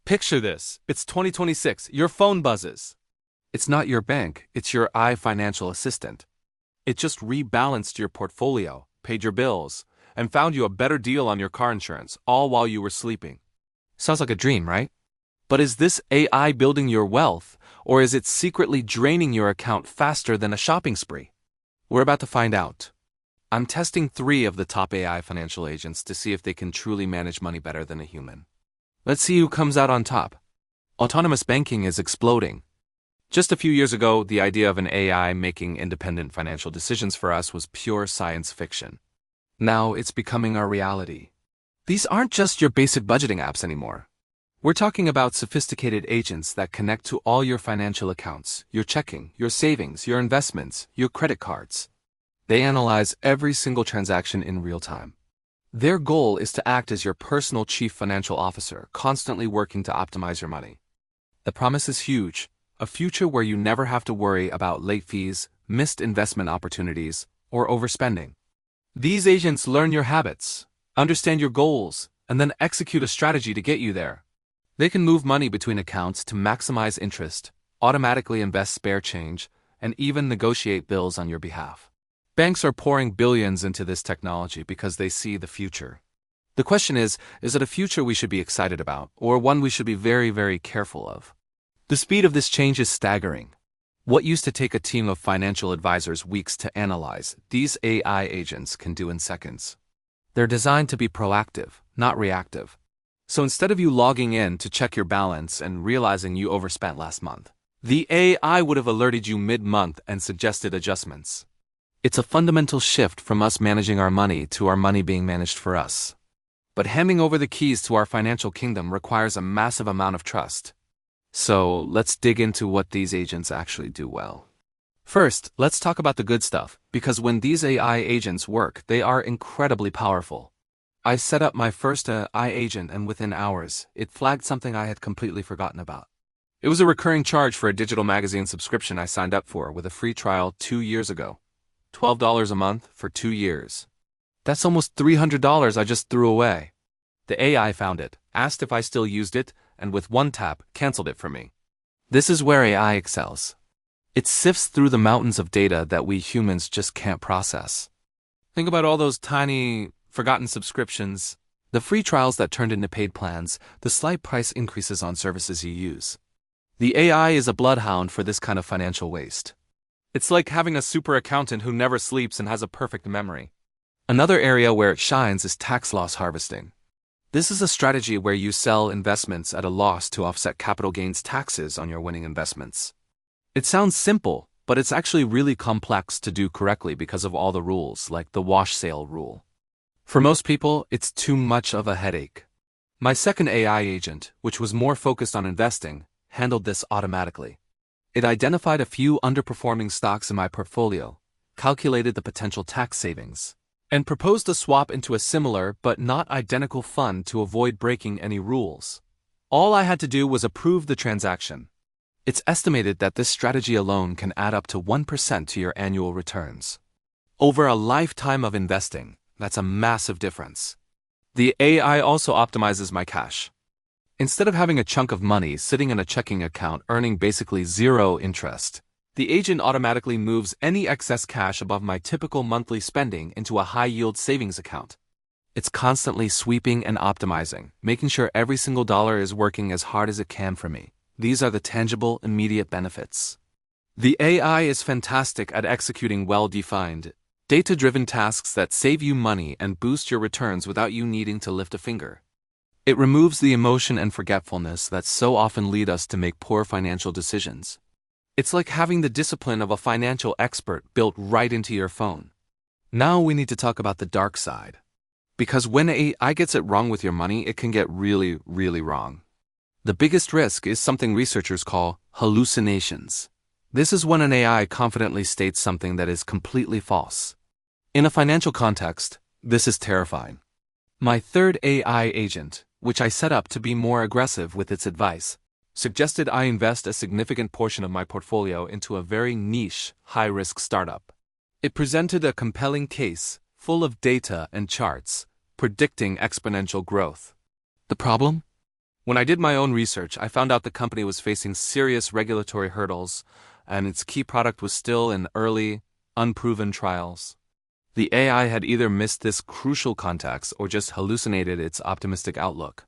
Picture this. It's 2026. Your phone buzzes. It's not your bank, it's your financial assistant. It just rebalanced your portfolio, paid your bills, and found you a better deal on your car insurance, all while you were sleeping. Sounds like a dream, right? But is this AI building your wealth, or is it secretly draining your account faster than a shopping spree? We're about to find out. I'm testing 3 of the top AI financial agents to see if they can truly manage money better than a human. Let's see who comes out on top. Autonomous banking is exploding. Just a few years ago, the idea of an AI making independent financial decisions for us was pure science fiction. Now it's becoming our reality. These aren't just your basic budgeting apps anymore. We're talking about sophisticated agents that connect to all your financial accounts, your checking, your savings, your investments, your credit cards. They analyze every single transaction in real time. Their goal is to act as your personal chief financial officer, constantly working to optimize your money. The promise is huge, a future where you never have to worry about late fees, missed investment opportunities, or overspending. These agents learn your habits, understand your goals, and then execute a strategy to get you there. They can move money between accounts to maximize interest, automatically invest spare change, and even negotiate bills on your behalf. Banks are pouring billions into this technology because they see the future. The question is it a future we should be excited about, or one we should be very, very careful of? The speed of this change is staggering. What used to take a team of financial advisors weeks to analyze, these AI agents can do in seconds. They're designed to be proactive, not reactive. So instead of you logging in to check your balance and realizing you overspent last month, the AI would have alerted you mid-month and suggested adjustments. It's a fundamental shift from us managing our money to our money being managed for us. But handing over the keys to our financial kingdom requires a massive amount of trust. So let's dig into what these agents actually do well. First, let's talk about the good stuff, because when these AI agents work, they are incredibly powerful. I set up my first AI agent, and within hours, it flagged something I had completely forgotten about. It was a recurring charge for a digital magazine subscription I signed up for with a free trial 2 years ago. $12 a month for 2 years. That's almost $300 I just threw away. The AI found it, asked if I still used it, and with one tap, canceled it for me. This is where AI excels. It sifts through the mountains of data that we humans just can't process. Think about all those tiny, forgotten subscriptions, the free trials that turned into paid plans, the slight price increases on services you use. The AI is a bloodhound for this kind of financial waste. It's like having a super accountant who never sleeps and has a perfect memory. Another area where it shines is tax loss harvesting. This is a strategy where you sell investments at a loss to offset capital gains taxes on your winning investments. It sounds simple, but it's actually really complex to do correctly because of all the rules, like the wash sale rule. For most people, it's too much of a headache. My second AI agent, which was more focused on investing, handled this automatically. It identified a few underperforming stocks in my portfolio, calculated the potential tax savings, and proposed a swap into a similar but not identical fund to avoid breaking any rules. All I had to do was approve the transaction. It's estimated that this strategy alone can add up to 1% to your annual returns. Over a lifetime of investing, that's a massive difference. The AI also optimizes my cash. Instead of having a chunk of money sitting in a checking account earning basically zero interest, the agent automatically moves any excess cash above my typical monthly spending into a high-yield savings account. It's constantly sweeping and optimizing, making sure every single dollar is working as hard as it can for me. These are the tangible, immediate benefits. The AI is fantastic at executing well-defined, data-driven tasks that save you money and boost your returns without you needing to lift a finger. It removes the emotion and forgetfulness that so often lead us to make poor financial decisions. It's like having the discipline of a financial expert built right into your phone. Now we need to talk about the dark side. Because when AI gets it wrong with your money, it can get really, really wrong. The biggest risk is something researchers call hallucinations. This is when an AI confidently states something that is completely false. In a financial context, this is terrifying. My third AI agent, which I set up to be more aggressive with its advice, suggested I invest a significant portion of my portfolio into a very niche, high-risk startup. It presented a compelling case, full of data and charts, predicting exponential growth. The problem? When I did my own research, I found out the company was facing serious regulatory hurdles, and its key product was still in early, unproven trials. The AI had either missed this crucial context or just hallucinated its optimistic outlook.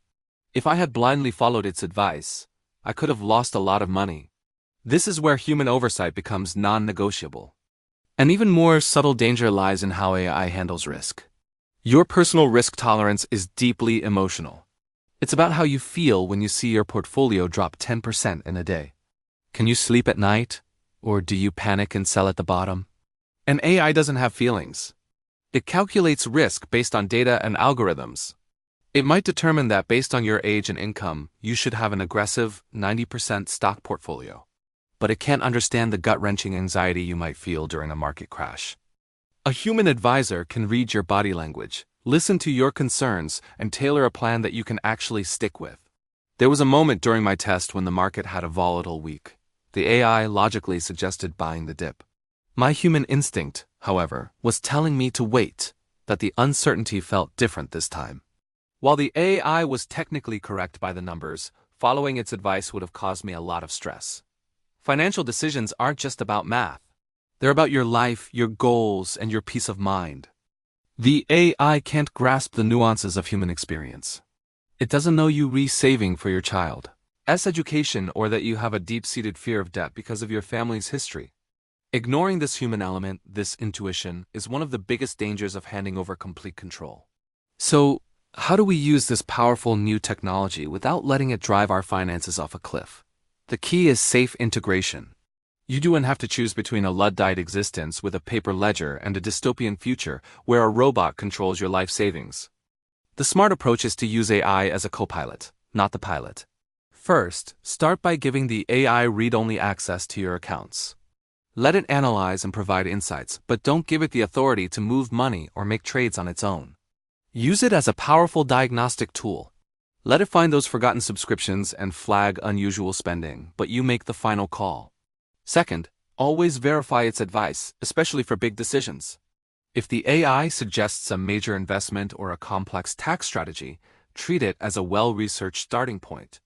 If I had blindly followed its advice, I could have lost a lot of money. This is where human oversight becomes non-negotiable. An even more subtle danger lies in how AI handles risk. Your personal risk tolerance is deeply emotional. It's about how you feel when you see your portfolio drop 10% in a day. Can you sleep at night? Or do you panic and sell at the bottom? An AI doesn't have feelings. It calculates risk based on data and algorithms. It might determine that based on your age and income, you should have an aggressive 90% stock portfolio. But it can't understand the gut-wrenching anxiety you might feel during a market crash. A human advisor can read your body language, listen to your concerns, and tailor a plan that you can actually stick with. There was a moment during my test when the market had a volatile week. The AI logically suggested buying the dip. My human instinct, however, was telling me to wait, that the uncertainty felt different this time. While the AI was technically correct by the numbers, following its advice would have caused me a lot of stress. Financial decisions aren't just about math. They're about your life, your goals, and your peace of mind. The AI can't grasp the nuances of human experience. It doesn't know you re-saving for your child's education or that you have a deep-seated fear of debt because of your family's history. Ignoring this human element, this intuition, is one of the biggest dangers of handing over complete control. So, how do we use this powerful new technology without letting it drive our finances off a cliff? The key is safe integration. You don't have to choose between a Luddite existence with a paper ledger and a dystopian future where a robot controls your life savings. The smart approach is to use AI as a co-pilot, not the pilot. First, start by giving the AI read-only access to your accounts. Let it analyze and provide insights, but don't give it the authority to move money or make trades on its own. Use it as a powerful diagnostic tool. Let it find those forgotten subscriptions and flag unusual spending, but you make the final call. Second, always verify its advice, especially for big decisions. If the AI suggests a major investment or a complex tax strategy, treat it as a well-researched starting point.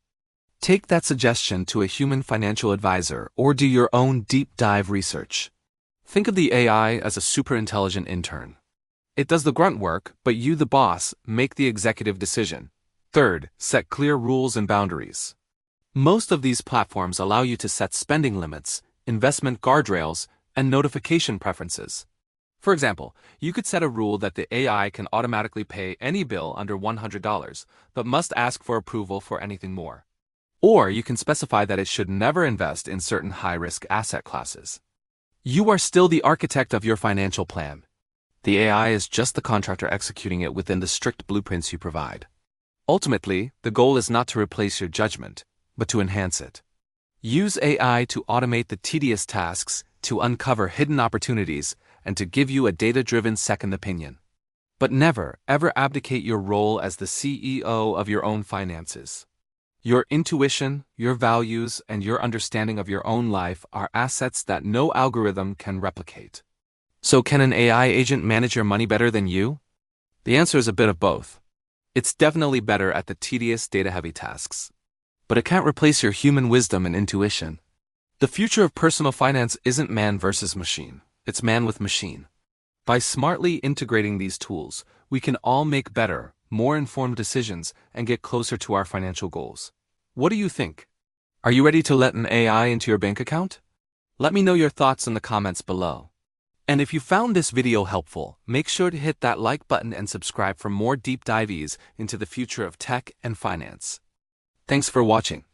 Take that suggestion to a human financial advisor or do your own deep dive research. Think of the AI as a super intelligent intern. It does the grunt work, but you, the boss, make the executive decision. Third, set clear rules and boundaries. Most of these platforms allow you to set spending limits, investment guardrails, and notification preferences. For example, you could set a rule that the AI can automatically pay any bill under $100, but must ask for approval for anything more. Or you can specify that it should never invest in certain high-risk asset classes. You are still the architect of your financial plan. The AI is just the contractor executing it within the strict blueprints you provide. Ultimately, the goal is not to replace your judgment, but to enhance it. Use AI to automate the tedious tasks, to uncover hidden opportunities, and to give you a data-driven second opinion. But never, ever abdicate your role as the CEO of your own finances. Your intuition, your values, and your understanding of your own life are assets that no algorithm can replicate. So can an AI agent manage your money better than you? The answer is a bit of both. It's definitely better at the tedious, data-heavy tasks. But it can't replace your human wisdom and intuition. The future of personal finance isn't man versus machine. It's man with machine. By smartly integrating these tools, we can all make better, more informed decisions and get closer to our financial goals. What do you think? Are you ready to let an AI into your bank account? Let me know your thoughts in the comments below. And if you found this video helpful, make sure to hit that like button and subscribe for more deep dives into the future of tech and finance. Thanks for watching.